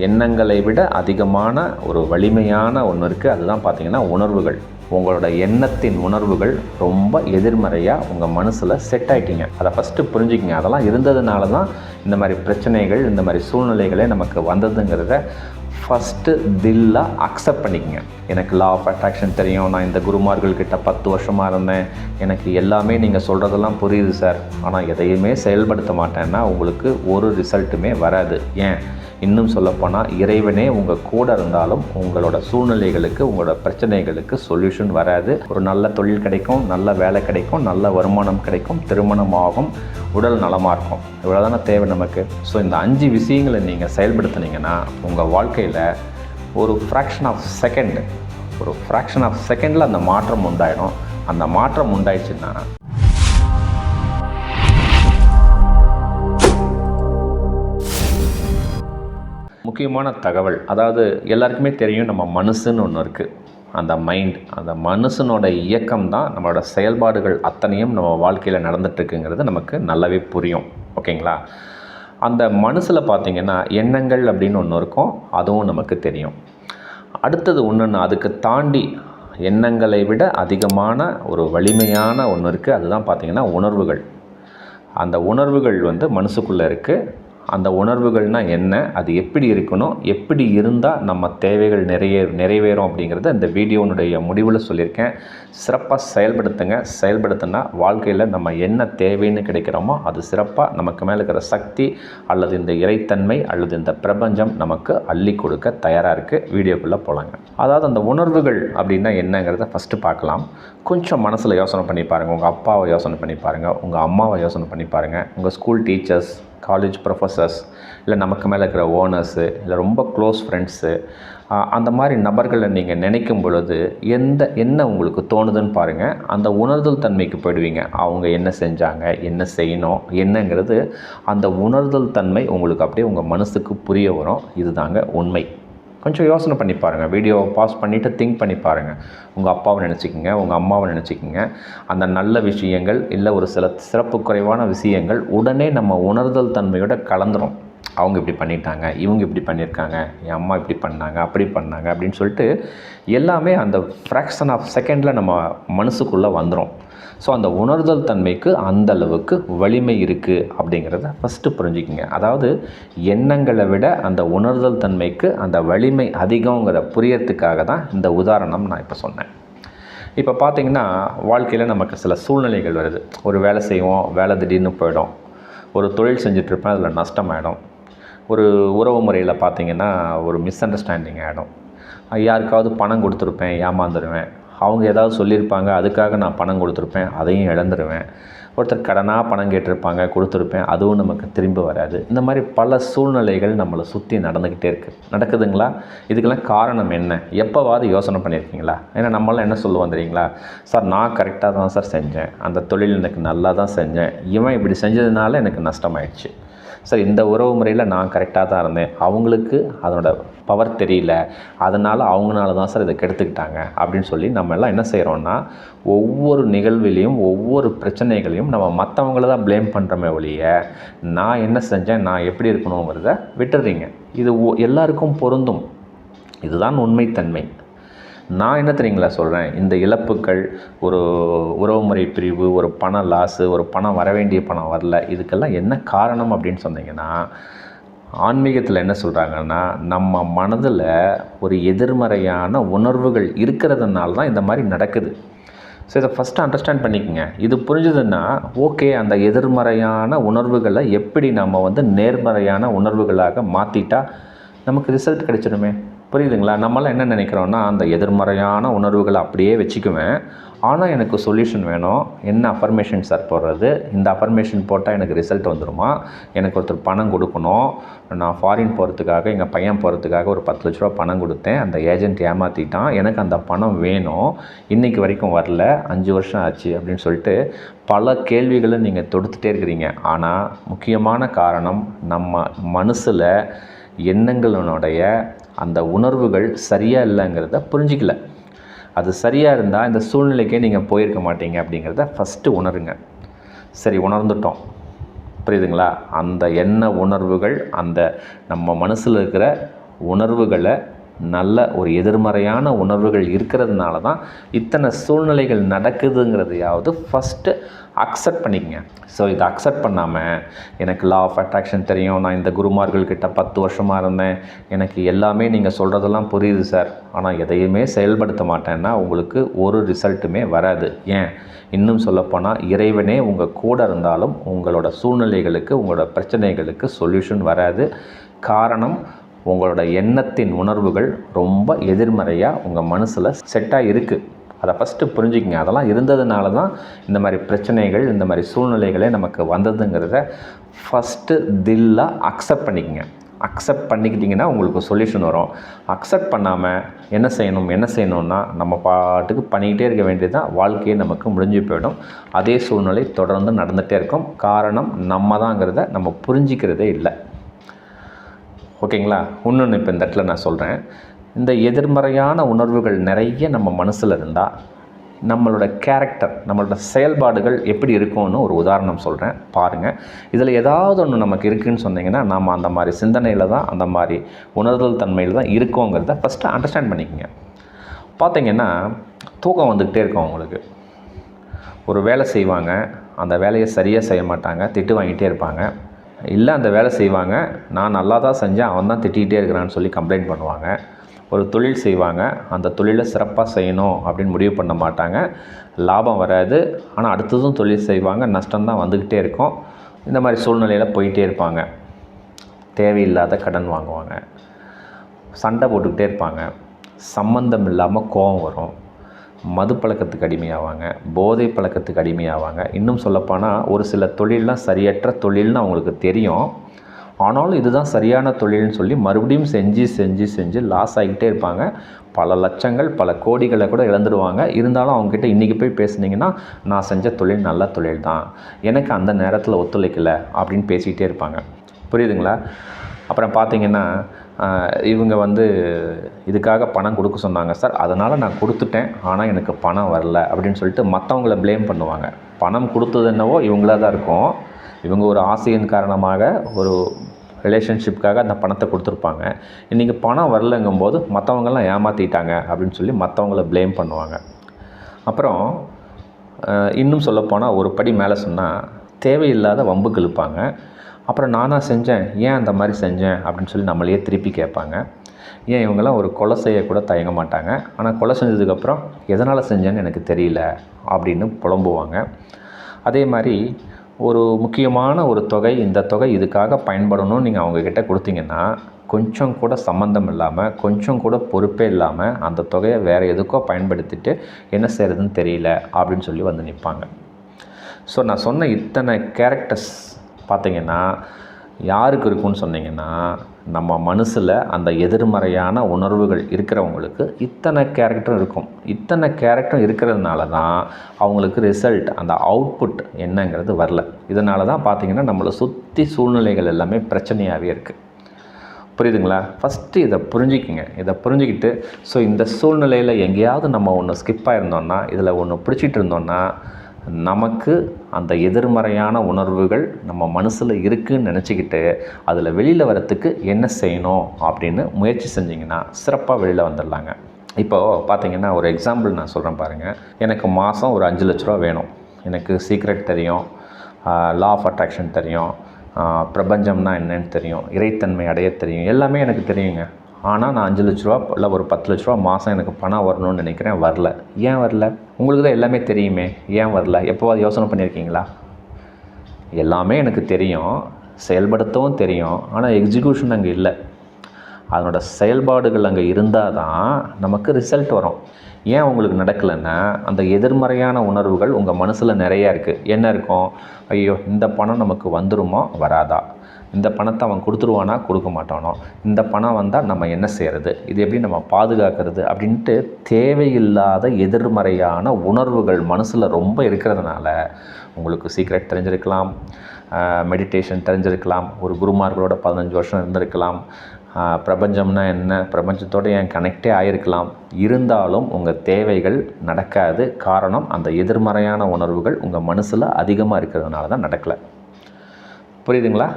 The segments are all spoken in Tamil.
எண்ணங்களை விட அதிகமான ஒரு வலிமையான ஒன்று இருக்குது. அதுதான் பார்த்திங்கன்னா உணர்வுகள். உங்களோட எண்ணத்தின் உணர்வுகள் ரொம்ப எதிர்மறையாக உங்கள் மனசில் செட் ஆகிட்டீங்க. அதை ஃபஸ்ட்டு புரிஞ்சுக்கிங்க. அதெல்லாம் இருந்ததுனால தான் இந்த மாதிரி பிரச்சனைகள், இந்த மாதிரி சூழ்நிலைகளே நமக்கு வந்ததுங்கிறத ஃபஸ்ட்டு தில்லாக அக்செப்ட் பண்ணிக்கங்க. எனக்கு லா ஆஃப் அட்ராக்ஷன் தெரியும், நான் இந்த குருமார்கள்கிட்ட 10 வருஷமாக இருந்தேன், எனக்கு எல்லாமே நீங்கள் சொல்கிறதெல்லாம் புரியுது சார், ஆனால் எதையுமே செயல்படுத்த மாட்டேன்னா உங்களுக்கு ஒரு ரிசல்ட்டுமே வராது. ஏன், இன்னும் சொல்லப்போனால் இறைவனே உங்கள் கூட இருந்தாலும் உங்களோட சூழ்நிலைகளுக்கு, உங்களோட பிரச்சனைகளுக்கு சொல்யூஷன் வராது. ஒரு நல்ல தொழில் கிடைக்கும், நல்ல வேலை கிடைக்கும், நல்ல வருமானம் கிடைக்கும், திருமணம் ஆகும், உடல் நலமாக இருக்கும். இவ்வளோ தானே தேவை நமக்கு. ஸோ இந்த 5 விஷயங்களை நீங்கள் செயல்படுத்தினீங்கன்னா உங்கள் வாழ்க்கையில் ஒரு ஃப்ராக்ஷன் ஆஃப் செகண்டில் அந்த மாற்றம் உண்டாயிடும். அந்த மாற்றம் உண்டாயிடுச்சுன்னா முக்கியமான தகவல், அதாவது எல்லாருக்குமே தெரியும் நம்ம மனசுன்னு ஒன்று இருக்குது. அந்த மைண்ட், அந்த மனசனோட இயக்கம் தான் நம்மளோட செயல்பாடுகள் அத்தனையும் நம்ம வாழ்க்கையில் நடந்துகிட்ருக்குங்கிறது நமக்கு நல்லாவே புரியும். ஓகேங்களா? அந்த மனசில் பார்த்திங்கன்னா எண்ணங்கள் அப்படின்னு ஒன்று இருக்கும், அதுவும் நமக்கு தெரியும். அடுத்தது ஒன்றுன்னு அதுக்கு தாண்டி எண்ணங்களை விட அதிகமான ஒரு வலிமையான ஒன்று இருக்குது. அதுதான் பார்த்திங்கன்னா உணர்வுகள். அந்த உணர்வுகள் மனசுக்குள்ளே இருக்குது. அந்த உணர்வுகள்னால் என்ன, அது எப்படி இருக்கணும், எப்படி இருந்தால் நம்ம தேவைகள் நிறைவேறும் அப்படிங்கிறத இந்த வீடியோனுடைய முடிவில் சொல்லியிருக்கேன். சிறப்பாக செயல்படுத்தினா வாழ்க்கையில் நம்ம என்ன தேவைன்னு கிடைக்கிறோமோ அது சிறப்பாக நமக்கு மேலே இருக்கிற சக்தி அல்லது இந்த இறைத்தன்மை அல்லது இந்த பிரபஞ்சம் நமக்கு அள்ளி கொடுக்க தயாராக இருக்குது. வீடியோக்குள்ளே போகலாங்க. அதாவது அந்த உணர்வுகள் அப்படின்னா என்னங்கிறத ஃபஸ்ட்டு பார்க்கலாம். கொஞ்சம் மனசில் யோசனை பண்ணி பாருங்கள். உங்கள் அப்பாவை யோசனை பண்ணி பாருங்கள், உங்கள் அம்மாவை யோசனை பண்ணி பாருங்கள், உங்கள் ஸ்கூல் டீச்சர்ஸ், காலேஜ் ப்ரொஃபஸர்ஸ், இல்லை நமக்கு மேலே இருக்கிற ஓனர்ஸு, இல்லை ரொம்ப க்ளோஸ் ஃப்ரெண்ட்ஸு, அந்த மாதிரி நபர்களை நீங்கள் நினைக்கும் பொழுது என்ன உங்களுக்கு தோணுதுன்னு பாருங்கள். அந்த உணர்தல் தன்மைக்கு போயிடுவீங்க. அவங்க என்ன செஞ்சாங்க, என்ன செய்யணும், என்னங்கிறது அந்த உணர்தல் தன்மை உங்களுக்கு அப்படியே உங்கள் மனசுக்கு புரிய வரும். இதுதாங்க உண்மை. கொஞ்சம் யோசனை பண்ணி பாருங்கள். வீடியோவை பாஸ் பண்ணிவிட்டு திங்க் பண்ணி பாருங்கள். உங்கள் அப்பாவை நினச்சிக்கிங்க, உங்கள் அம்மாவை நினச்சிக்கிங்க. அந்த நல்ல விஷயங்கள் இல்லை ஒரு சில சிறப்பு குறைவான விஷயங்கள் உடனே நம்ம உணர்தல் தன்மையோட கலந்துரும். அவங்க இப்படி பண்ணிட்டாங்க, இவங்க இப்படி பண்ணியிருக்காங்க, என் அம்மா இப்படி பண்ணாங்க, அப்படி பண்ணாங்க அப்படின்னு சொல்லிட்டு எல்லாமே அந்த ஃப்ராக்ஷன் ஆஃப் செகண்டில் நம்ம மனசுக்குள்ளே வந்துடும். ஸோ அந்த உணர்தல் தன்மைக்கு அந்த அளவுக்கு வலிமை இருக்குது அப்படிங்கிறத ஃபஸ்ட்டு புரிஞ்சுக்கிங்க. அதாவது எண்ணங்களை விட அந்த உணர்தல் தன்மைக்கு அந்த வலிமை அதிகங்கிற புரியறதுக்காக தான் இந்த உதாரணம் நான் இப்போ சொன்னேன். இப்போ பார்த்திங்கன்னா வாழ்க்கையில் நமக்கு சில சூழ்நிலைகள் வருது. ஒரு வேலை செய்வோம், வேலை திடீர்னு போயிடும். ஒரு தொழில் செஞ்சிட்ருப்பேன், அதில் நஷ்டமாயிடும். ஒரு உறவு முறையில் பார்த்திங்கன்னா ஒரு மிஸ் அண்டர்ஸ்டாண்டிங் ஆகிடும். யாருக்காவது பணம் கொடுத்துருப்பேன், ஏமாந்துடுவேன். அவங்க ஏதாவது சொல்லியிருப்பாங்க, அதுக்காக நான் பணம் கொடுத்துருப்பேன், அதையும் இழந்துருவேன். ஒருத்தர் கடனாக பணம் கேட்டிருப்பாங்க, கொடுத்துருப்பேன், அதுவும் நமக்கு திரும்ப வராது. இந்த மாதிரி பல சூழ்நிலைகள் நம்மளை சுற்றி நடந்துக்கிட்டே நடக்குதுங்களா? இதுக்கெல்லாம் காரணம் என்ன? எப்போவாது யோசனை பண்ணியிருக்கீங்களா? ஏன்னா நம்மளாம் என்ன சொல்லுவோம் தெரியுங்களா? சார் நான் கரெக்டாக தான் சார் செஞ்சேன், அந்த தொழில் எனக்கு நல்லா தான் செஞ்சேன், இவன் இப்படி செஞ்சதுனால எனக்கு நஷ்டமாயிடுச்சு. சார் இந்த உறவு முறையில் நான் கரெக்டாக தான் இருந்தேன், அவங்களுக்கு அதனோட பவர் தெரியல, அதனால் அவங்களால தான் சார் இதை கெடுத்துக்கிட்டாங்க அப்படின்னு சொல்லி நம்ம எல்லாம் என்ன செய்கிறோன்னா ஒவ்வொரு நிகழ்விலையும் ஒவ்வொரு பிரச்சனைகளையும் நம்ம மற்றவங்கள தான் ப்ளேம் பண்ணுறோமே ஒழிய நான் என்ன செஞ்சேன், நான் எப்படி இருக்கணுங்கிறத விட்டுடுறீங்க. இது எல்லாருக்கும் பொருந்தும். இதுதான் உண்மைத்தன்மை. நான் என்ன தெரியுங்களா சொல்கிறேன், இந்த இழப்புகள், ஒரு உறவுமுறை பிரிவு, ஒரு பண லாஸு, ஒரு பணம் வர வேண்டிய பணம் வரல, இதுக்கெல்லாம் என்ன காரணம் அப்படின்னு சொன்னீங்கன்னா, ஆன்மீகத்தில் என்ன சொல்கிறாங்கன்னா நம்ம மனதில் ஒரு எதிர்மறையான உணர்வுகள் இருக்கிறதுனால தான் இந்த மாதிரி நடக்குது. ஸோ இதை ஃபஸ்ட்டு அண்டர்ஸ்டாண்ட் பண்ணிக்கோங்க. இது புரிஞ்சதுன்னா ஓகே, அந்த எதிர்மறையான உணர்வுகளை எப்படி நம்ம நேர்மறையான உணர்வுகளாக மாற்றிட்டா நமக்கு ரிசல்ட் கிடைச்சிடுமே. புரியுதுங்களா? நம்மளாம் என்ன நினைக்கிறோன்னா அந்த எதிர்மறையான உணர்வுகளை அப்படியே வச்சுக்குவேன், ஆனால் எனக்கு சொல்யூஷன் வேணும். என்ன அஃபர்மேஷன் சார் போடுறது, இந்த அஃபர்மேஷன் போட்டால் எனக்கு ரிசல்ட் வந்துடுமா, எனக்கு ஒருத்தர் பணம் கொடுக்கணும், நான் ஃபாரின் போகிறதுக்காக எங்கள் பையன் போகிறதுக்காக ஒரு 10 லட்ச ரூபா பணம் கொடுத்தேன், அந்த ஏஜென்ட் ஏமாற்றிட்டான், எனக்கு அந்த பணம் வேணும், இன்றைக்கி வரைக்கும் வரல, 5 வருஷம் ஆச்சு அப்படின்னு சொல்லிட்டு பல கேள்விகளை நீங்கள் தொடுத்துட்டே இருக்கிறீங்க. ஆனால் முக்கியமான காரணம் நம்ம மனசில் எண்ணங்களுடைய அந்த உணர்வுகள் சரியாக இல்லைங்கிறத புரிஞ்சிக்கல. அது சரியாக இருந்தால் இந்த சூழ்நிலைக்கே நீங்கள் போயிருக்க மாட்டீங்க அப்படிங்கிறத ஃபஸ்ட்டு உணருங்க. சரி, உணர்ந்துட்டோம், புரியுதுங்களா? அந்த எண்ண உணர்வுகள், அந்த நம்ம மனசில் இருக்கிற உணர்வுகளை, நல்ல ஒரு எதிர்மறையான உணர்வுகள் இருக்கிறதுனால தான் இத்தனை சூழ்நிலைகள் நடக்குதுங்கிறதையாவது ஃபஸ்ட்டு அக்செப்ட் பண்ணிக்கங்க. ஸோ இதை அக்செப்ட் பண்ணாமல், எனக்கு லா ஆஃப் அட்ராக்ஷன் தெரியும், நான் இந்த குருமார்கள்கிட்ட 10 வருஷமாக இருந்தேன், எனக்கு எல்லாமே நீங்கள் சொல்கிறதெல்லாம் புரியுது சார், ஆனால் எதையுமே செயல்படுத்த மாட்டேன்னா உங்களுக்கு ஒரு ரிசல்ட்டுமே வராது. ஏன், இன்னும் சொல்லப்போனால் இறைவனே உங்கள் கூட இருந்தாலும் உங்களோட சூழ்நிலைகளுக்கு, உங்களோட பிரச்சனைகளுக்கு சொல்யூஷன் வராது. காரணம், உங்களோட எண்ணத்தின் உணர்வுகள் ரொம்ப எதிர்மறையாக உங்கள் மனசில் செட்டாக இருக்குது. அதை ஃபஸ்ட்டு புரிஞ்சுக்கிங்க. அதெல்லாம் இருந்ததுனால தான் இந்த மாதிரி பிரச்சனைகள், இந்த மாதிரி சூழ்நிலைகளே நமக்கு வந்ததுங்கிறத ஃபஸ்ட்டு தில்லாக அக்செப்ட் பண்ணிக்கங்க. அக்செப்ட் பண்ணிக்கிட்டிங்கன்னா உங்களுக்கு சொல்யூஷன் வரும். அக்செப்ட் பண்ணாமல் என்ன செய்யணும்னா நம்ம பாட்டுக்கு பண்ணிக்கிட்டே இருக்க வேண்டியது தான். வாழ்க்கையே நமக்கு முடிஞ்சு போயிடும். அதே சூழ்நிலை தொடர்ந்து நடந்துகிட்டே இருக்கும். காரணம் நம்ம தாங்கிறத நம்ம புரிஞ்சிக்கிறதே இல்லை. ஓகேங்களா? இன்னொன்று இப்போ இந்த இடத்துல நான் சொல்கிறேன். இந்த எதிர்மறையான உணர்வுகள் நிறைய நம்ம மனசில் இருந்தால் நம்மளோட கேரக்டர், நம்மளோட செயல்பாடுகள் எப்படி இருக்கும்னு ஒரு உதாரணம் சொல்கிறேன், பாருங்கள். இதில் ஏதாவது ஒன்று நமக்கு இருக்குதுன்னு சொன்னீங்கன்னா நம்ம அந்த மாதிரி சிந்தனையில் தான், அந்த மாதிரி உணர்தல் தன்மையில் தான் இருக்கோங்கிறத ஃபஸ்ட்டு அண்டர்ஸ்டாண்ட் பண்ணிக்கோங்க. பார்த்திங்கன்னா தூக்கம் வந்துக்கிட்டே இருக்கும் அவங்களுக்கு. ஒரு வேலை செய்வாங்க, அந்த வேலையை சரியாக செய்ய மாட்டாங்க, திட்டு வாங்கிட்டே இருப்பாங்க. இல்லை அந்த வேலை செய்வாங்க, நான் நல்லா தான் செஞ்சேன், அவன் தான் திட்டிகிட்டே இருக்கிறான்னு சொல்லி கம்ப்ளைண்ட் பண்ணுவாங்க. ஒரு தொழில் செய்வாங்க, அந்த தொழிலை சிறப்பாக செய்யணும் அப்படின்னு முடிவு பண்ண மாட்டாங்க, லாபம் வராது, ஆனால் அடுத்ததும் தொழில் செய்வாங்க, நஷ்டம்தான் வந்துக்கிட்டே இருக்கும். இந்த மாதிரி சூழ்நிலையில் போயிட்டே இருப்பாங்க. தேவையில்லாத கடன் வாங்குவாங்க, சண்டை போட்டுக்கிட்டே இருப்பாங்க, சம்பந்தம் இல்லாமல் கோபம் வரும், மது பழக்கத்துக்கு அடிமையாவாங்க, போதை பழக்கத்துக்கு அடிமையாவாங்க. இன்னும் சொல்லப்போனால் ஒரு சில தொழிலெலாம் சரியற்ற தொழில்னு அவங்களுக்கு தெரியும், ஆனாலும் இதுதான் சரியான தொழில்னு சொல்லி மறுபடியும் செஞ்சு லாஸ் ஆகிக்கிட்டே இருப்பாங்க. பல லட்சங்கள், பல கோடிகளை கூட இழந்துடுவாங்க. இருந்தாலும் அவங்ககிட்ட இன்றைக்கி போய் பேசுனீங்கன்னா, நான் செஞ்ச தொழில் நல்ல தொழில் தான், எனக்கு அந்த நேரத்தில் ஒத்துழைக்கலை அப்படின்னு பேசிக்கிட்டே இருப்பாங்க. புரியுதுங்களா? அப்புறம் பார்த்திங்கன்னா இவங்க இதுக்காக பணம் கொடுக்க சொன்னாங்க சார், அதனால் நான் கொடுத்துட்டேன், ஆனால் எனக்கு பணம் வரல அப்படின்னு சொல்லிட்டு மற்றவங்கள ப்ளேம் பண்ணுவாங்க. பணம் கொடுத்தது என்னவோ இவங்களாக தான் இருக்கும். இவங்க ஒரு ஆசையின் காரணமாக, ஒரு ரிலேஷன்ஷிப்காக அந்த பணத்தை கொடுத்துருப்பாங்க. இன்றைக்கி பணம் வரலங்கும்போது மற்றவங்களாம் ஏமாற்றிட்டாங்க அப்படின்னு சொல்லி மற்றவங்கள ப்ளேம் பண்ணுவாங்க. அப்புறம் இன்னும் சொல்லப்போனால் ஒரு படி மேலே சொன்னால் தேவையில்லாத வம்புக்கு இழுப்பாங்க. அப்புறம் நானாக செஞ்சேன், ஏன் அந்த மாதிரி செஞ்சேன் அப்படின்னு சொல்லி நம்மளையே திருப்பி கேட்பாங்க. ஏன் இவங்கெல்லாம் ஒரு கொலை செய்ய கூட தயங்க மாட்டாங்க, ஆனால் கொலை செஞ்சதுக்கப்புறம் எதனால் செஞ்சேன்னு எனக்கு தெரியல அப்படின்னு புலம்புவாங்க. அதே மாதிரி ஒரு முக்கியமான ஒரு தொகை, இந்த தொகை இதுக்காக பயன்படணும்னு நீங்கள் அவங்கக்கிட்ட கொடுத்தீங்கன்னா கொஞ்சம் கூட சம்மந்தம் இல்லாமல், கொஞ்சம் கூட பொறுப்பே இல்லாமல் அந்த தொகையை வேறு எதுக்கோ பயன்படுத்திட்டு என்ன செய்கிறதுன்னு தெரியல அப்படின்னு சொல்லி வந்து நிற்பாங்க. ஸோ நான் சொன்ன இத்தனை கேரக்டர்ஸ் பார்த்திங்கன்னா யாருக்கு இருக்குன்னு சொன்னிங்கன்னா, நம்ம மனசில் அந்த எதிர்மறையான உணர்வுகள் இருக்கிறவங்களுக்கு இத்தனை கேரக்டரும் இருக்கும். இத்தனை கேரக்டரும் இருக்கிறதுனால தான் அவங்களுக்கு ரிசல்ட், அந்த அவுட்புட் என்னங்கிறது வரல. இதனால தான் பார்த்திங்கன்னா நம்மளை சுற்றி சூழ்நிலைகள் எல்லாமே பிரச்சனையாகவே இருக்குது. புரியுதுங்களா? ஃபஸ்ட்டு இதை புரிஞ்சிக்கிங்க. இதை புரிஞ்சிக்கிட்டு ஸோ இந்த சூழ்நிலையில் எங்கேயாவது நம்ம ஒன்று ஸ்கிப் ஆகிருந்தோன்னா, இதில் ஒன்று பிடிச்சிட்டு இருந்தோன்னா, நமக்கு அந்த எதிர்மறையான உணர்வுகள் நம்ம மனசில் இருக்குதுன்னு நினச்சிக்கிட்டு அதில் வெளியில் வரத்துக்கு என்ன செய்யணும் அப்படின்னு முயற்சி செஞ்சிங்கன்னா சிறப்பாக வெளியில் வந்துடலாங்க. இப்போது பார்த்திங்கன்னா ஒரு எக்ஸாம்பிள் நான் சொல்கிறேன் பாருங்கள். எனக்கு மாதம் ஒரு 5 லட்ச ரூபா வேணும். எனக்கு சீக்ரெட் தெரியும், லா ஆஃப் அட்ராக்ஷன் தெரியும், பிரபஞ்சம்னா என்னன்னு தெரியும், இறைத்தன்மை அடைய தெரியும், எல்லாமே எனக்கு தெரியுங்க. ஆனால் நான் 5 லட்ச ரூபா இல்லை ஒரு 10 லட்ச ரூபா மாதம் எனக்கு பணம் வரணும்னு நினைக்கிறேன், வரல. ஏன் வரல? உங்களுக்கு தான் எல்லாமே தெரியுமே, ஏன் வரல? எப்போவாது யோசனை பண்ணியிருக்கீங்களா? எல்லாமே எனக்கு தெரியும், செயல்படுத்தவும் தெரியும், ஆனால் எக்ஸிக்யூஷன் அங்கே இல்லை. அதனோட செயல்பாடுகள் அங்கே இருந்தால் தான் நமக்கு ரிசல்ட் வரும். ஏன் உங்களுக்கு நடக்கலைன்னா, அந்த எதிர்மறையான உணர்வுகள் உங்கள் மனசில் நிறையா இருக்குது. என்ன இருக்கும்? ஐயோ, இந்த பணம் நமக்கு வந்துருமா வராதா, இந்த பணத்தை அவன் கொடுத்துருவானா கொடுக்க மாட்டானோ, இந்த பணம் வந்தால் நம்ம என்ன செய்கிறது, இது எப்படி நம்ம பாதுகாக்கிறது அப்படின்ட்டு தேவையில்லாத எதிர்மறையான உணர்வுகள் மனசில் ரொம்ப இருக்கிறதுனால உங்களுக்கு சீக்ரெட் தெரிஞ்சிருக்கலாம், மெடிடேஷன் தெரிஞ்சிருக்கலாம், ஒரு குருமார்களோட 15 வருஷம் இருந்திருக்கலாம், பிரபஞ்சம்னா என்ன, பிரபஞ்சத்தோடு என் கனெக்டே ஆகிருக்கலாம். இருந்தாலும் உங்கள் தேவைகள் நடக்காது. காரணம், அந்த எதிர்மறையான உணர்வுகள் உங்கள் மனசில் அதிகமாக இருக்கிறதுனால தான் நடக்கலை. புரியுதுங்களா?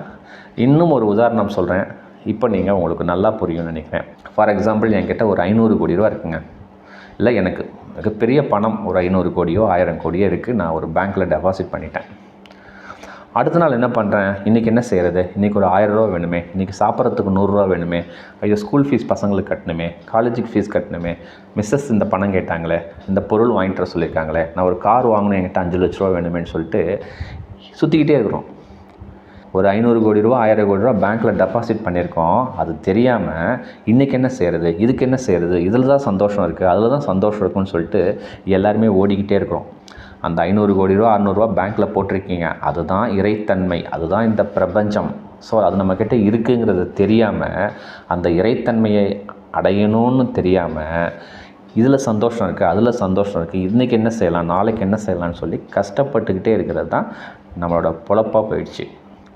இன்னும் ஒரு உதாரணம் சொல்கிறேன். இப்போ நீங்கள் உங்களுக்கு நல்லா புரியும்னு நினைக்கிறேன். ஃபார் எக்ஸாம்பிள் என்கிட்ட ஒரு 500 கோடி ரூபா இருக்குங்க. இல்லை எனக்கு மிகப்பெரிய பணம் ஒரு 500 கோடியோ 1000 கோடியோ இருக்குது. நான் ஒரு பேங்க்கில் டெபாசிட் பண்ணிட்டேன். அடுத்த நாள் என்ன பண்ணுறேன், இன்றைக்கி என்ன செய்கிறது, இன்றைக்கி ஒரு 1000 ரூபா வேணுமே, இன்றைக்கி சாப்பிட்றதுக்கு 100 ரூபா வேணுமே, ஐயோ ஸ்கூல் ஃபீஸ் பசங்களுக்கு கட்டணுமே, காலேஜுக்கு ஃபீஸ் கட்டணுமே, மிஸ்ஸஸ் இந்த பணம் கேட்டாங்களே, இந்த பொருள் வாங்கிட்டு வர சொல்லியிருக்காங்களே, நான் ஒரு கார் வாங்கணும், என்கிட்ட 5 லட்ச ரூபா வேணுமேன்னு சொல்லிட்டு சுற்றிக்கிட்டே இருக்கிறோம். ஒரு 500 கோடி ரூபா 1000 கோடி ரூபா பேங்க்கில் டெபாசிட் பண்ணியிருக்கோம். அது தெரியாமல் இன்றைக்கி என்ன செய்கிறது, இதுக்கு என்ன செய்கிறது, இதில் தான் சந்தோஷம் இருக்குது, அதில் தான் சந்தோஷம் இருக்குன்னு சொல்லிட்டு எல்லாருமே ஓடிக்கிட்டே இருக்கிறோம். அந்த 500 கோடி ரூபா 600 ரூபா பேங்க்கில் போட்டிருக்கீங்க, அதுதான் இறைத்தன்மை, அதுதான் இந்த பிரபஞ்சம். ஸோ அது நம்மக்கிட்ட இருக்குங்கிறது தெரியாமல், அந்த இறைத்தன்மையை அடையணும்னு தெரியாமல், இதில் சந்தோஷம் இருக்குது, அதில் சந்தோஷம் இருக்குது, இன்றைக்கி என்ன செய்யலாம், நாளைக்கு என்ன செய்யலாம்னு சொல்லி கஷ்டப்பட்டுக்கிட்டே இருக்கிறது தான் நம்மளோட பொழப்பாக போயிடுச்சு.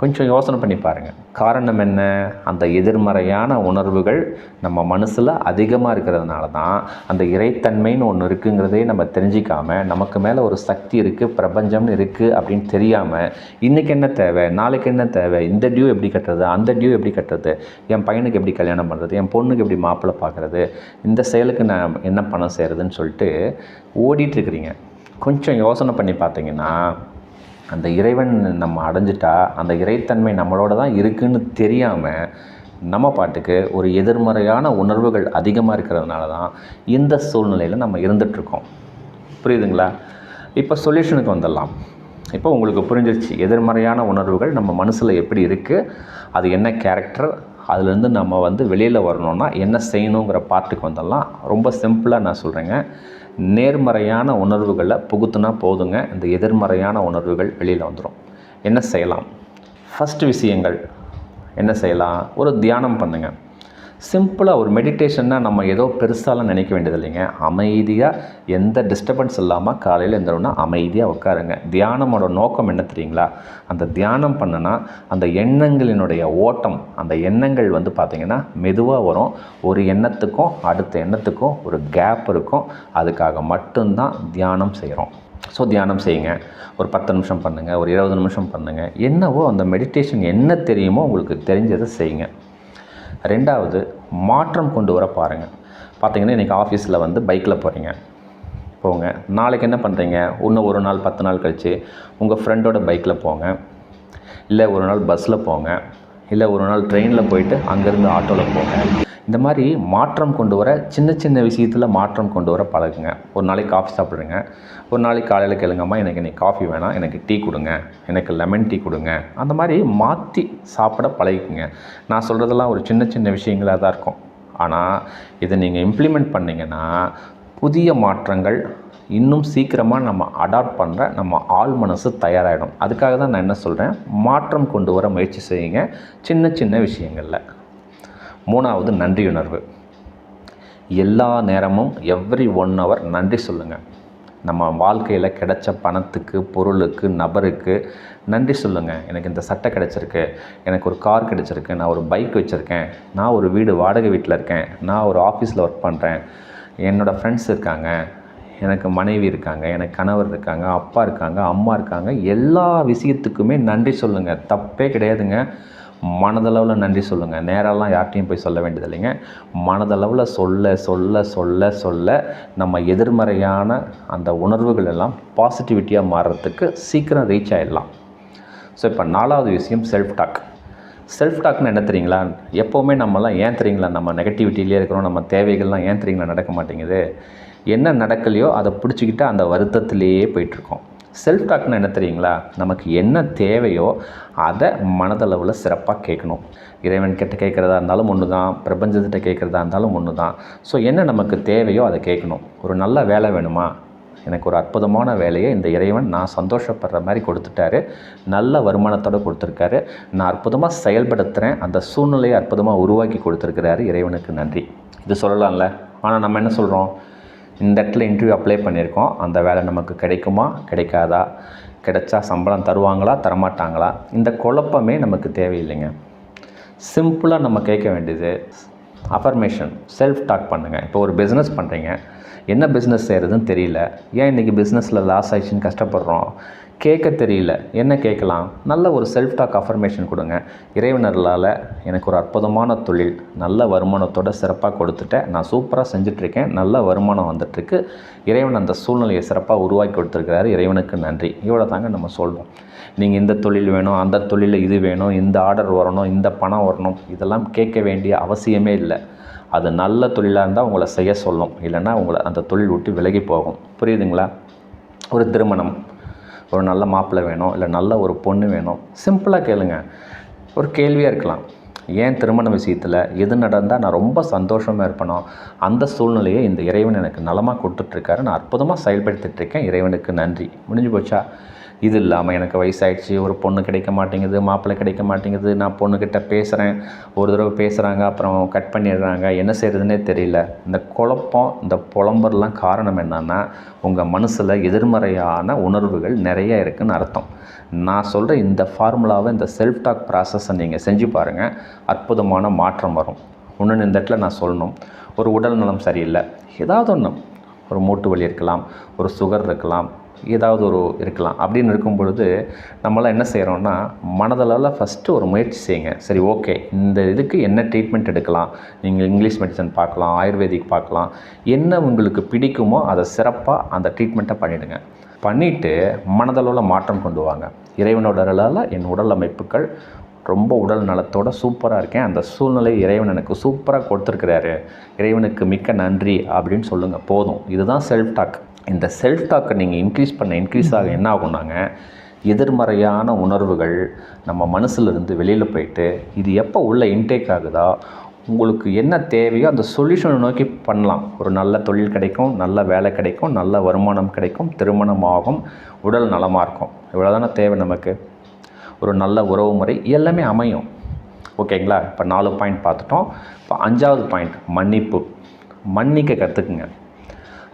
கொஞ்சம் யோசனை பண்ணி பாருங்கள். காரணம் என்ன, அந்த எதிர்மறையான உணர்வுகள் நம்ம மனசில் அதிகமாக இருக்கிறதுனால தான் அந்த இறைத்தன்மைன்னு ஒன்று இருக்குங்கிறதே நம்ம தெரிஞ்சிக்காமல், நமக்கு மேலே ஒரு சக்தி இருக்குது, பிரபஞ்சம்னு இருக்குது அப்படின்னு தெரியாமல், இன்றைக்கி என்ன தேவை, நாளைக்கு என்ன தேவை, இந்த டியூ எப்படி கட்டுறது, அந்த டியூ எப்படி கட்டுறது, என் பையனுக்கு எப்படி கல்யாணம் பண்ணுறது, என் பொண்ணுக்கு எப்படி மாப்பிள்ளை பார்க்குறது, இந்த செயலுக்கு நான் என்ன பணம் செய்கிறதுன்னு சொல்லிட்டு ஓடிட்டுருக்கிறீங்க. கொஞ்சம் யோசனை பண்ணி பார்த்தீங்கன்னா, அந்த இறைவன் நம்ம அடைஞ்சிட்டா, அந்த இறைத்தன்மை நம்மளோட தான் இருக்குதுன்னு தெரியாமல் நம்ம பாட்டுக்கு ஒரு எதிர்மறையான உணர்வுகள் அதிகமாக இருக்கிறதுனால தான் இந்த சூழ்நிலையில் நம்ம இருந்துகிட்ருக்கோம். புரியுதுங்களா? இப்போ சொல்யூஷனுக்கு வந்துடலாம். இப்போ உங்களுக்கு புரிஞ்சிருச்சு எதிர்மறையான உணர்வுகள் நம்ம மனசில் எப்படி இருக்குது, அது என்ன கேரக்டர், அதுலேருந்து நம்ம வெளியில் வரணுன்னா என்ன செய்யணுங்கிற பார்ட்டுக்கு வந்துடலாம். ரொம்ப சிம்பிளாக நான் சொல்கிறேங்க. நேர்மறையான உணர்வுகளை புகுத்துனா போதுங்க, இந்த எதிர்மறையான உணர்வுகள் வெளியில் வந்துடும். என்ன செய்யலாம்? ஃபஸ்ட்டு விஷயங்கள் என்ன செய்யலாம், ஒரு தியானம் பண்ணுங்கள். சிம்பிளாக ஒரு மெடிடேஷன்னா நம்ம ஏதோ பெருசாலாம் நினைக்க வேண்டியது இல்லைங்க. அமைதியாக எந்த டிஸ்டர்பன்ஸ் இல்லாமல் காலையில் எழுந்தோன்னா அமைதியாக உட்காருங்க. தியானமோட நோக்கம் என்ன தெரியுங்களா? அந்த தியானம் பண்ணுனா அந்த எண்ணங்களினுடைய ஓட்டம், அந்த எண்ணங்கள் பார்த்திங்கன்னா மெதுவாக வரும். ஒரு எண்ணத்துக்கும் அடுத்த எண்ணத்துக்கும் ஒரு கேப் இருக்கும். அதுக்காக மட்டும்தான் தியானம் செய்கிறோம். ஸோ தியானம் செய்யுங்க. ஒரு 10 நிமிஷம் பண்ணுங்கள், ஒரு 20 நிமிஷம் பண்ணுங்கள். என்னவோ அந்த மெடிடேஷன் என்ன தெரியுமோ உங்களுக்கு தெரிஞ்சதை செய்யுங்க. ரெண்டாவது, மாற்றம் கொண்டு வர பாருங்கள். பார்த்தீங்கன்னா இன்றைக்கி ஆஃபீஸில் பைக்கில் போகிறீங்க, போங்க. நாளைக்கு என்ன பண்ணுறீங்க, இன்னும் ஒரு நாள் 10 நாள் கழித்து உங்கள் ஃப்ரெண்டோட பைக்கில் போங்க, இல்லை ஒரு நாள் பஸ்ஸில் போங்க, இல்லை ஒரு நாள் ட்ரெயினில் போயிட்டு அங்கேருந்து ஆட்டோவில் போங்க. இந்த மாதிரி மாற்றம் கொண்டு வர சின்ன சின்ன விஷயத்தில் மாற்றம் கொண்டு வர பழகுங்க. ஒரு நாளைக்கு காஃபி சாப்பிட்றீங்க, ஒரு நாளைக்கு காலையில் கேளுங்கம்மா எனக்கு இன்றைக்கி காஃபி வேணாம், எனக்கு டீ கொடுங்க, எனக்கு லெமன் டீ கொடுங்க. அந்த மாதிரி மாற்றி சாப்பிட பழகிக்குங்க. நான் சொல்கிறதெல்லாம் ஒரு சின்ன சின்ன விஷயங்களாக தான் இருக்கும். ஆனால் இதை நீங்கள் இம்ப்ளிமெண்ட் பண்ணிங்கன்னா புதிய மாற்றங்கள் இன்னும் சீக்கிரமாக நம்ம அடாப்ட் பண்ணுற நம்ம ஆள் மனசு தயாராகிடும். அதுக்காக தான் நான் என்ன சொல்கிறேன், மாற்றம் கொண்டு வர முயற்சி செய்யுங்க சின்ன சின்ன விஷயங்களில். மூணாவது, நன்றியுணர்வு. எல்லா நேரமும் எவ்ரி 1 hour நன்றி சொல்லுங்கள். நம்ம வாழ்க்கையில் கிடைச்ச பணத்துக்கு, பொருளுக்கு, நபருக்கு நன்றி சொல்லுங்கள். எனக்கு இந்த சட்டை கிடச்சிருக்கு, எனக்கு ஒரு கார் கிடச்சிருக்கு, நான் ஒரு பைக் வச்சுருக்கேன், நான் ஒரு வீடு வாடகை வீட்டில் இருக்கேன், நான் ஒரு ஆஃபீஸில் ஒர்க் பண்ணுறேன், என்னோடய ஃப்ரெண்ட்ஸ் இருக்காங்க, எனக்கு மனைவி இருக்காங்க, எனக்கு கணவர் இருக்காங்க, அப்பா இருக்காங்க, அம்மா இருக்காங்க. எல்லா விஷயத்துக்குமே நன்றி சொல்லுங்கள். தப்பே கிடையாதுங்க. மனதளவில் நன்றி சொல்லுங்கள். நேரெல்லாம் யார்கிட்டையும் போய் சொல்ல வேண்டியது இல்லைங்க. மனதளவில் சொல்ல சொல்ல சொல்ல சொல்ல நம்ம எதிர்மறையான அந்த உணர்வுகள் எல்லாம் பாசிட்டிவிட்டியாக மாறுறதுக்கு சீக்கிரம் ரீச் ஆகிடலாம். ஸோ இப்போ 4வது விஷயம், செல்ஃப் டாக். செல்ஃப் டாக்னு என்ன தெரியுங்களா? எப்போவுமே நம்மலாம் ஏன் தெரியுங்களா நம்ம நெகட்டிவிட்டியிலே இருக்கிறோம், நம்ம தேவைகள்லாம் ஏன் தெரியுங்களா நடக்க மாட்டேங்குது, என்ன நடக்கலையோ அதை பிடிச்சிக்கிட்டு அந்த வருத்தத்திலேயே போயிட்டுருக்கோம். செல்ஃப் டாக்னு என்ன தெரியுங்களா? நமக்கு என்ன தேவையோ அதை மனதளவில் சிறப்பாக கேட்கணும். இறைவன் கிட்ட கேட்குறதா இருந்தாலும் ஒன்று தான், பிரபஞ்சத்திட்ட கேட்குறதா இருந்தாலும் ஒன்று தான். ஸோ என்ன நமக்கு தேவையோ அதை கேட்கணும். ஒரு நல்ல வேலை வேணுமா, எனக்கு ஒரு அற்புதமான வேலையை இந்த இறைவன் நான் சந்தோஷப்படுற மாதிரி கொடுத்துட்டாரு, நல்ல வருமானத்தோடு கொடுத்துருக்காரு, நான் அற்புதமாக செயல்படுத்துகிறேன், அந்த சூழ்நிலையை அற்புதமாக உருவாக்கி கொடுத்துருக்கிறாரு, இறைவனுக்கு நன்றி. இது சொல்லலாம்ல. ஆனால் நம்ம என்ன சொல்கிறோம், இந்த இடத்துல இன்டர்வியூ அப்ளை பண்ணியிருக்கோம், அந்த வேலை நமக்கு கிடைக்குமா கிடைக்காதா, கிடைச்சா சம்பளம் தருவாங்களா தரமாட்டாங்களா, இந்த குழப்பமே நமக்கு தேவையில்லைங்க. சிம்பிளாக நம்ம கேட்க வேண்டியது அஃபர்மேஷன், செல்ஃப் டாக் பண்ணுங்கள். இப்போ ஒரு பிஸ்னஸ் பண்ணுறீங்க, என்ன பிஸ்னஸ் செய்கிறதுன்னு தெரியல, ஏன் இன்றைக்கி பிஸ்னஸில் லாஸ் ஆகிடுச்சின்னு கஷ்டப்படுறோம். கேட்க தெரியல, என்ன கேட்கலாம்? நல்ல ஒரு செல்ஃப் டாக் அஃபர்மேஷன் கொடுங்க. இறைவனர்களால் எனக்கு ஒரு அற்புதமான தொழில், நல்ல வருமானத்தோட சிறப்பாக கொடுத்துட்டேன், நான் சூப்பராக செஞ்சிட்ருக்கேன், நல்ல வருமானம் வந்துட்டுருக்கு, இறைவன் அந்த சூழ்நிலையை சிறப்பாக உருவாக்கி கொடுத்துருக்கிறாரு, இறைவனுக்கு நன்றி. இவ்வளோ தாங்க நம்ம சொல்வோம். நீங்கள் இந்த தொழில் வேணும், அந்த தொழிலில் இது வேணும், இந்த ஆர்டர் வரணும், இந்த பணம் வரணும், இதெல்லாம் கேட்க வேண்டிய அவசியமே இல்லை. அது நல்ல தொழிலாக இருந்தால் உங்களை செய்ய சொல்லும், இல்லைன்னா உங்களை அந்த தொழில் விட்டு விலகி போகும். புரியுதுங்களா? ஒரு திருமணம், ஒரு நல்ல மாப்பிள்ளை வேணும், இல்லை நல்ல ஒரு பொண்ணு வேணும், சிம்பிளாக கேளுங்க. ஒரு கேள்வியாக இருக்கலாம், ஏன் திருமண விஷயத்தில் எது நடந்தால் நான் ரொம்ப சந்தோஷமாக இருப்பேனோ அந்த சூழ்நிலையை இந்த இறைவன் எனக்கு நலமாக கொடுத்துட்ருக்காரு, நான் அற்புதமாக செயல்படுத்திகிட்ருக்கேன், இறைவனுக்கு நன்றி. முடிஞ்சு போச்சா? இது இல்லாமல் எனக்கு வயசாகிடுச்சு, ஒரு பொண்ணு கிடைக்க மாட்டேங்குது, மாப்பிள்ளை கிடைக்க மாட்டேங்குது, நான் பொண்ணுக்கிட்ட பேசுகிறேன், ஒரு தடவை பேசுகிறாங்க, அப்புறம் கட் பண்ணிடுறாங்க, என்ன செய்கிறதுனே தெரியல. இந்த குழப்பம், இந்த புலம்பரெலாம் காரணம் என்னன்னா, உங்கள் மனசில் எதிர்மறையான உணர்வுகள் நிறைய இருக்குதுன்னு அர்த்தம். நான் சொல்கிற இந்த ஃபார்முலாவை, இந்த செல்ஃப் டாக் ப்ராசஸை நீங்கள் செஞ்சு பாருங்கள், அற்புதமான மாற்றம் வரும். இன்னொன்று இந்த இடத்துல நான் சொல்லணும், ஒரு உடல் நலம் சரியில்லை, ஏதாவது ஒன்று, ஒரு மூட்டு வலி இருக்கலாம், ஒரு சுகர் இருக்கலாம், ஏதாவது ஒரு இருக்கலாம். அப்படின்னு இருக்கும் பொழுது நம்மளாம் என்ன செய்கிறோன்னா, மனதளவில் ஃபஸ்ட்டு ஒரு முயற்சி செய்யுங்க. சரி, ஓகே, இந்த இதுக்கு என்ன ட்ரீட்மெண்ட் எடுக்கலாம்? நீங்கள் இங்கிலீஷ் மெடிசன் பார்க்கலாம், ஆயுர்வேதிக் பார்க்கலாம், என்ன உங்களுக்கு பிடிக்குமோ அதை சிறப்பாக அந்த ட்ரீட்மெண்ட்டை பண்ணிவிடுங்க. பண்ணிவிட்டு மனதளவில் மாற்றம் கொண்டு வாங்க. இறைவனோட அருளால் என் உடல் அமைப்புகள் ரொம்ப உடல் நலத்தோடு சூப்பராக இருக்கேன், அந்த சூழ்நிலை இறைவன் எனக்கு சூப்பராக கொடுத்துருக்கிறாரு, இறைவனுக்கு மிக்க நன்றி அப்படின்னு சொல்லுங்கள். போதும். இதுதான் செல்ஃப் டாக். இந்த செல்ஃப் டாக்கை நீங்கள் இன்க்ரீஸ் ஆக என்ன ஆகும்னாங்க, எதிர்மறையான உணர்வுகள் நம்ம மனசுலேருந்து வெளியில் போயிட்டு, இது எப்போ உள்ள இன்டேக் ஆகுதா, உங்களுக்கு என்ன தேவையோ அந்த சொல்யூஷனை நோக்கி பண்ணலாம். ஒரு நல்ல தொழில் கிடைக்கும், நல்ல வேலை கிடைக்கும், நல்ல வருமானம் கிடைக்கும், திருமணம் ஆகும், உடல் நலமாக இருக்கும். இவ்வளோதானே தேவை நமக்கு. ஒரு நல்ல உறவு முறை எல்லாமே அமையும். ஓகேங்களா? இப்போ 4 பாயிண்ட் பார்த்துட்டோம். இப்போ 5வது பாயிண்ட், மன்னிப்பு. மன்னிக்க கற்றுக்குங்க.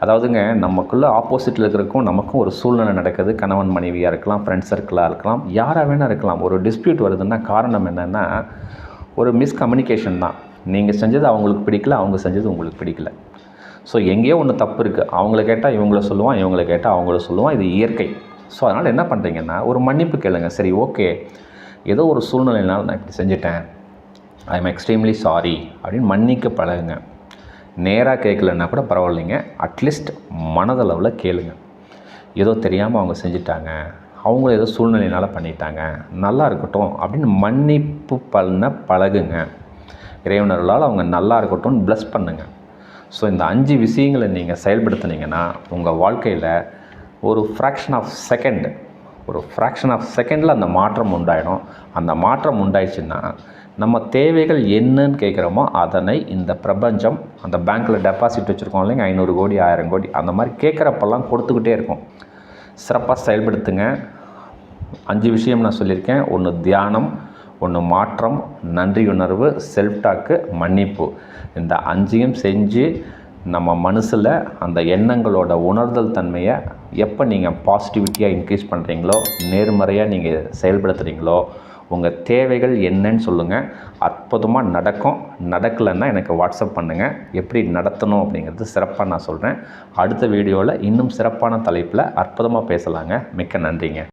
அதாவதுங்க, நமக்குள்ளே ஆப்போசிட்டில் இருக்கிறக்கும் நமக்கும் ஒரு சூழ்நிலை நடக்குது. கணவன் மனைவியாக இருக்கலாம், ஃப்ரெண்ட்ஸ் சர்க்கிளாக இருக்கலாம், யாராக வேணால் இருக்கலாம். ஒரு டிஸ்பியூட் வருதுன்னா காரணம் என்னென்னா, ஒரு மிஸ்கம்யூனிகேஷன் தான். நீங்கள் செஞ்சது அவங்களுக்கு பிடிக்கல, அவங்க செஞ்சது உங்களுக்கு பிடிக்கல. ஸோ எங்கேயோ ஒன்று தப்பு இருக்குது. அவங்கள கேட்டால் இவங்கள சொல்லுவான், இவங்கள கேட்டால் அவங்கள சொல்லுவான். இது இயற்கை. ஸோ அதனால் என்ன பண்ணுறீங்கன்னா, ஒரு மன்னிப்பு கேளுங்க. சரி, ஓகே, ஏதோ ஒரு சூழ்நிலையினால் நான் இப்படி செஞ்சுட்டேன், ஐ எம் எக்ஸ்ட்ரீம்லி சாரி அப்படின்னு மன்னிக்க பழகுங்க. நேராக கேட்கலன்னா கூட பரவாயில்லைங்க, அட்லீஸ்ட் மனதளவில் கேளுங்க. ஏதோ தெரியாமல் அவங்க செஞ்சிட்டாங்க, அவங்கள ஏதோ சூழ்நிலையினால் பண்ணிட்டாங்க, நல்லா இருக்கட்டும் அப்படின்னு மன்னிப்பு பண்ண பழகுங்க. இறைவனர்களால் அவங்க நல்லா இருக்கட்டும்னு ப்ளஸ் பண்ணுங்கள். ஸோ இந்த 5 விஷயங்களை நீங்கள் செயல்படுத்துனீங்கன்னா உங்கள் வாழ்க்கையில் ஒரு ஃப்ராக்ஷன் ஆஃப் செகண்டில் அந்த மாற்றம் உண்டாயிடும். அந்த மாற்றம் உண்டாயிடுச்சுன்னா நம்ம தேவைகள் என்னன்னு கேட்குறோமோ அதனை இந்த பிரபஞ்சம், அந்த பேங்க்கில் டெபாசிட் வச்சுருக்கோம் இல்லைங்க, 500 கோடி 1000 கோடி, அந்த மாதிரி கேட்குறப்பெல்லாம் கொடுத்துக்கிட்டே இருக்கும். சிறப்பாக செயல்படுத்துங்க. 5 விஷயம் நான் சொல்லியிருக்கேன். 1 தியானம், 1 மாற்றம், நன்றியுணர்வு, செல்ஃப் டாக்கு, மன்னிப்பு. இந்த 5ஐயும் செஞ்சு நம்ம மனசில் அந்த எண்ணங்களோட உணர்தல் தன்மையை எப்போ நீங்கள் பாசிட்டிவிட்டியாக இன்க்ரீஸ் பண்ணுறீங்களோ, நேர்மறையாக நீங்கள் செயல்படுத்துகிறீங்களோ, உங்கள் தேவைகள் என்னன்னு சொல்லுங்கள். அற்புதமாக நடக்கும். நடக்கலைன்னா எனக்கு வாட்ஸ்அப் பண்ணுங்கள். எப்படி நடத்தணும் அப்படிங்கிறது சிறப்பாக நான் சொல்கிறேன். அடுத்த வீடியோவில் இன்னும் சிறப்பான தலைப்பில் அற்புதமாக பேசலாங்க. மிக்க நன்றிங்க.